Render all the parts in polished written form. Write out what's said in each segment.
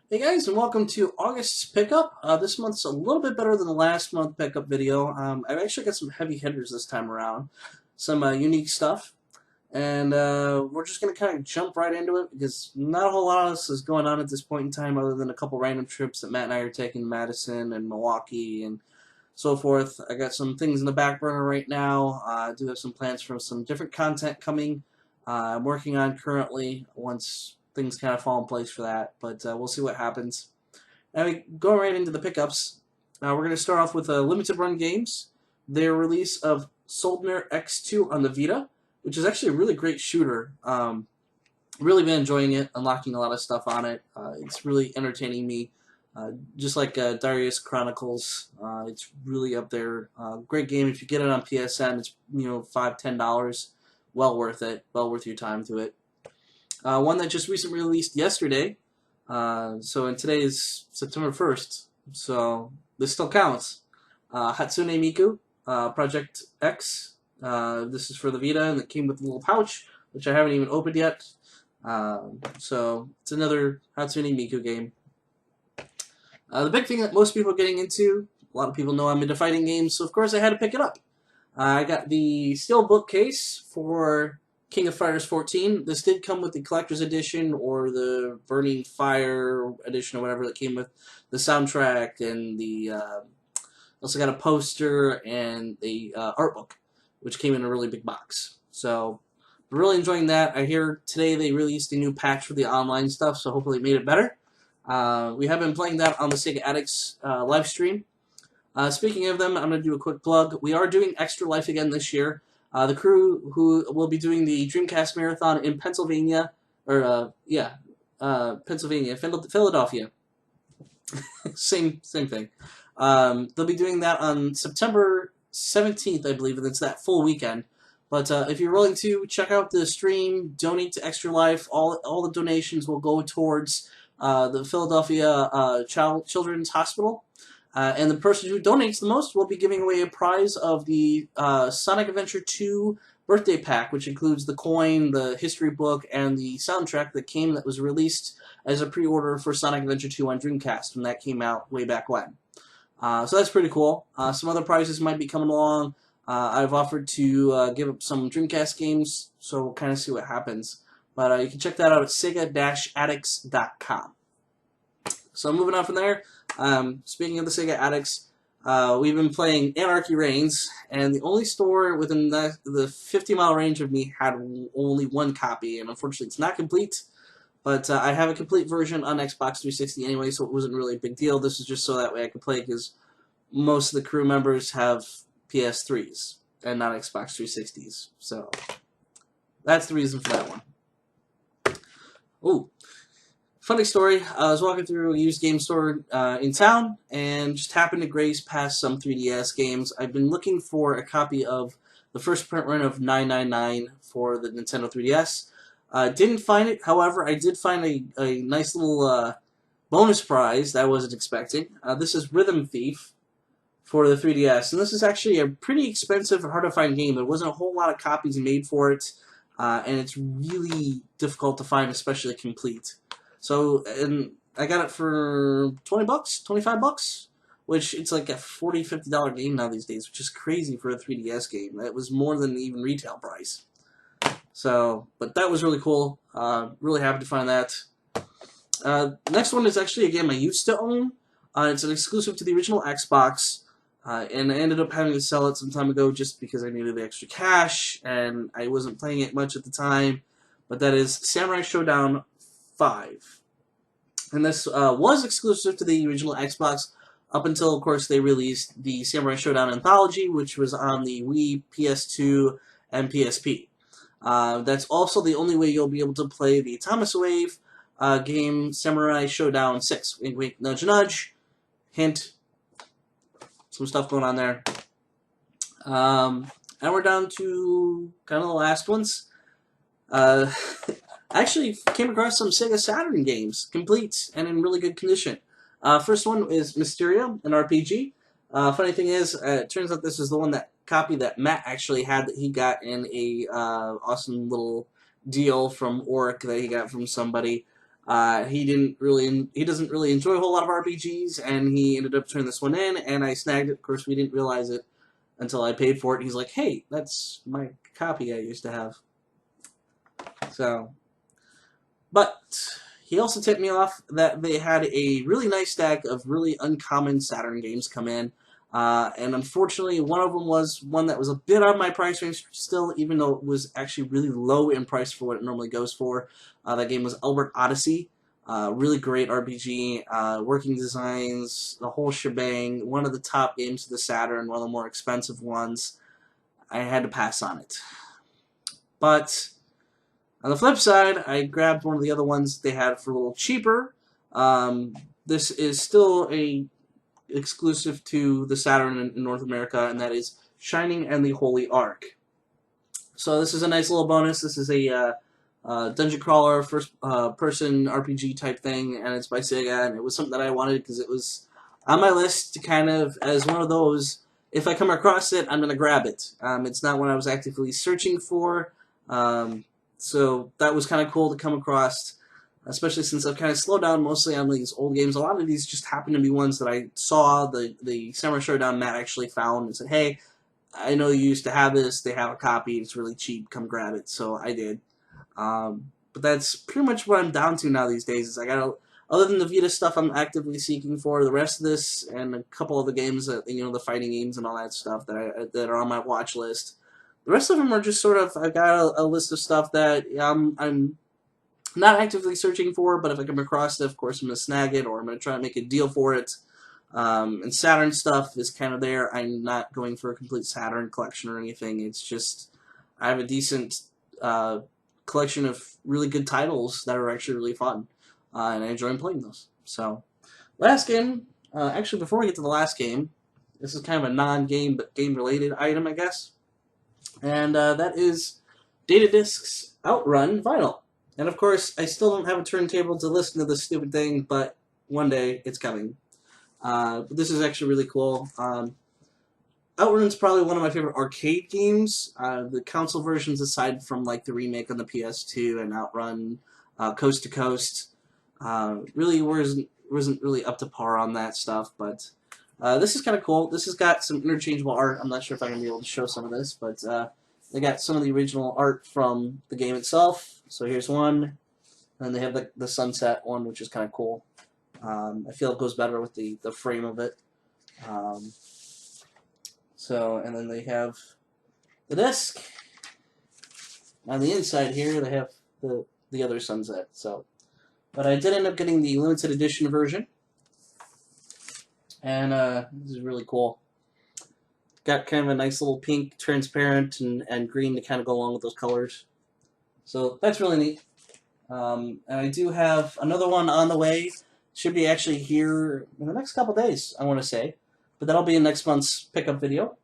Hey guys, and welcome to August's pickup. This month's a little bit better than the last month pickup video. I've actually got some heavy hitters this time around, some unique stuff, and we're just going to kind of jump right into it because not a whole lot else is going on at this point in time other than a couple random trips that Matt and I are taking to Madison and Milwaukee and so forth. I got some things in the back burner right now. I do have some plans for some different content coming. I'm working on currently once things kind of fall in place for that, but we'll see what happens. Now, going right into the pickups, we're going to start off with Limited Run Games. Their release of Soulstorm X2 on the Vita, which is actually a really great shooter. Really been enjoying it, unlocking a lot of stuff on it. It's really entertaining me. Just like Darius Chronicles, it's really up there. Great game. If you get it on PSN, it's $5-10. Well worth it. Well worth your time to it. One that just recently released yesterday. And today is September 1st, so this still counts. Hatsune Miku, Project X. This is for the Vita, and it came with a little pouch, which I haven't even opened yet. So it's another Hatsune Miku game. The big thing that most people are getting into, a lot of people know I'm into fighting games, so of course I had to pick it up. I got the steel bookcase for King of Fighters 14. This did come with the collector's edition or the Burning Fire edition or whatever that came with the soundtrack, and the also got a poster and the art book, which came in a really big box. So I'm really enjoying that. I hear today they released a new patch for the online stuff, so hopefully it made it better. We have been playing that on the Sega Addicts live stream. Speaking of them, I'm going to do a quick plug. We are doing Extra Life again this year. The crew who will be doing the Dreamcast Marathon in Pennsylvania, Pennsylvania, Philadelphia. same thing. They'll be doing that on September 17th, I believe, and it's that full weekend. But if you're willing to, check out the stream, donate to Extra Life. All the donations will go towards the Philadelphia Children's Hospital. And the person who donates the most will be giving away a prize of the Sonic Adventure 2 birthday pack, which includes the coin, the history book, and the soundtrack that was released as a pre-order for Sonic Adventure 2 on Dreamcast when that came out way back when. So that's pretty cool. Some other prizes might be coming along. I've offered to give up some Dreamcast games, so we'll kind of see what happens. But you can check that out at sega-addicts.com. So moving on from there, speaking of the Sega Addicts, we've been playing Anarchy Reigns, and the only store within the 50-mile range of me had only one copy, and unfortunately it's not complete, but I have a complete version on Xbox 360 anyway, so it wasn't really a big deal. This is just so that way I could play, because most of the crew members have PS3s and not Xbox 360s, so that's the reason for that one. Ooh. Funny story, I was walking through a used game store in town and just happened to graze past some 3DS games. I've been looking for a copy of the first print run of 999 for the Nintendo 3DS. Didn't find it, however, I did find a nice little bonus prize that I wasn't expecting. This is Rhythm Thief for the 3DS, and this is actually a pretty expensive and hard-to-find game. There wasn't a whole lot of copies made for it, and it's really difficult to find, especially complete. So, and I got it for $20, $25, which it's like a $40, $50 game now these days, which is crazy for a 3DS game. That was more than even retail price. So, but that was really cool. Really happy to find that. Next one is actually a game I used to own. It's an exclusive to the original Xbox, and I ended up having to sell it some time ago just because I needed the extra cash, and I wasn't playing it much at the time. But that is Samurai Showdown 5. And this was exclusive to the original Xbox up until, of course, they released the Samurai Showdown Anthology, which was on the Wii, PS2, and PSP. That's also the only way you'll be able to play the Thomas Wave game, Samurai Showdown 6. Wink, wink, nudge, nudge. Hint. Some stuff going on there. And we're down to kind of the last ones. I actually came across some Sega Saturn games, complete and in really good condition. First one is Mysteria, an RPG. Funny thing is, it turns out this is the copy that Matt actually had that he got in a awesome little deal from Oric that he got from somebody. He doesn't really enjoy a whole lot of RPGs, and he ended up turning this one in, and I snagged it. Of course, we didn't realize it until I paid for it. And he's like, "Hey, that's my copy I used to have." So, but he also tipped me off that they had a really nice stack of really uncommon Saturn games come in. And unfortunately, one of them was one that was a bit on my price range still, even though it was actually really low in price for what it normally goes for. That game was Albert Odyssey. Really great RPG, working designs, the whole shebang. One of the top games of the Saturn, one of the more expensive ones. I had to pass on it. But on the flip side, I grabbed one of the other ones they had for a little cheaper. This is still a exclusive to the Saturn in North America, and that is Shining and the Holy Ark. So this is a nice little bonus. This is a dungeon crawler, first-person RPG type thing, and it's by Sega, and it was something that I wanted because it was on my list to kind of, as one of those, if I come across it, I'm going to grab it. It's not one I was actively searching for, so that was kind of cool to come across, especially since I've kind of slowed down mostly on these old games. A lot of these just happen to be ones that I saw the Samurai Showdown Matt actually found and said, "Hey, I know you used to have this. They have a copy. It's really cheap. Come grab it." So I did. But that's pretty much what I'm down to now these days. Is I got other than the Vita stuff I'm actively seeking for, the rest of this and a couple of the games that the fighting games and all that stuff that are on my watch list. The rest of them are just sort of, I've got a list of stuff that I'm not actively searching for, but if I come across it, of course, I'm going to snag it, or I'm going to try to make a deal for it. And Saturn stuff is kind of there. I'm not going for a complete Saturn collection or anything. It's just, I have a decent collection of really good titles that are actually really fun, and I enjoy playing those. So, last game, actually before we get to the last game, this is kind of a non-game but game-related item, I guess. And that is Datadisc's Outrun Vinyl. And of course, I still don't have a turntable to listen to this stupid thing, but one day it's coming. But this is actually really cool. Outrun's probably one of my favorite arcade games. The console versions, aside from like the remake on the PS2 and Outrun Coast to Coast, really wasn't really up to par on that stuff. But this is kind of cool. This has got some interchangeable art. I'm not sure if I'm going to be able to show some of this, but they got some of the original art from the game itself. So here's one, and they have the sunset one, which is kind of cool. I feel it goes better with the frame of it. And then they have the disc. On the inside here, they have the other sunset. But I did end up getting the limited edition version. And this is really cool. Got kind of a nice little pink, transparent, and green to kind of go along with those colors. So that's really neat. And I do have another one on the way. Should be actually here in the next couple days, I want to say. But that'll be in next month's pickup video.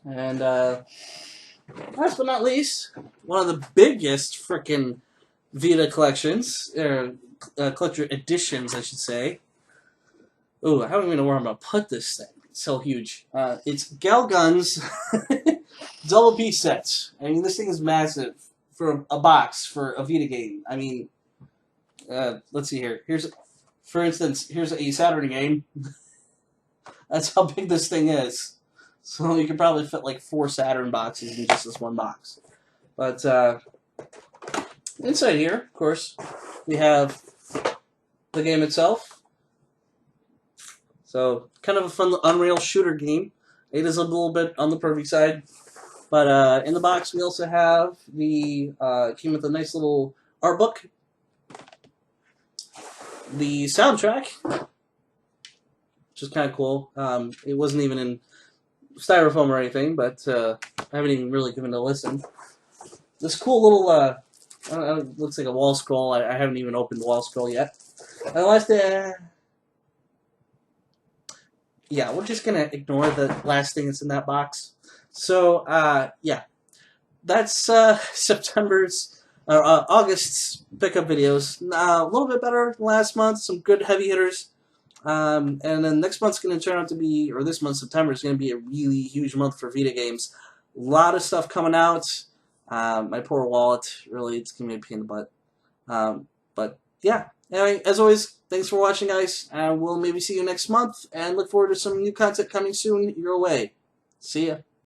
And last but not least, one of the biggest frickin' Vita collections, collector editions, I should say. Ooh, I don't even know where I'm going to put this thing. It's so huge. It's Galgun's double piece sets. I mean, this thing is massive for a box for a Vita game. I mean, let's see here. For instance, here's a Saturn game. That's how big this thing is. So you could probably fit like 4 Saturn boxes in just this one box. But inside here, of course, we have the game itself. So kind of a fun Unreal shooter game. It is a little bit on the perfect side. But in the box, we also have came with a nice little art book. The soundtrack, which is kind of cool. It wasn't even in styrofoam or anything, but I haven't even really given it a listen. This cool little, looks like a wall scroll. I haven't even opened the wall scroll yet. Yeah, we're just going to ignore the last thing that's in that box. So, yeah, that's August's pickup videos. A little bit better than last month, some good heavy hitters. And then next month's going to turn out to be, or this month, September, is going to be a really huge month for Vita games. A lot of stuff coming out. My poor wallet, really, it's going to be a pain in the butt. But yeah, anyway, as always, thanks for watching, guys. And we'll maybe see you next month, and look forward to some new content coming soon your way. See ya.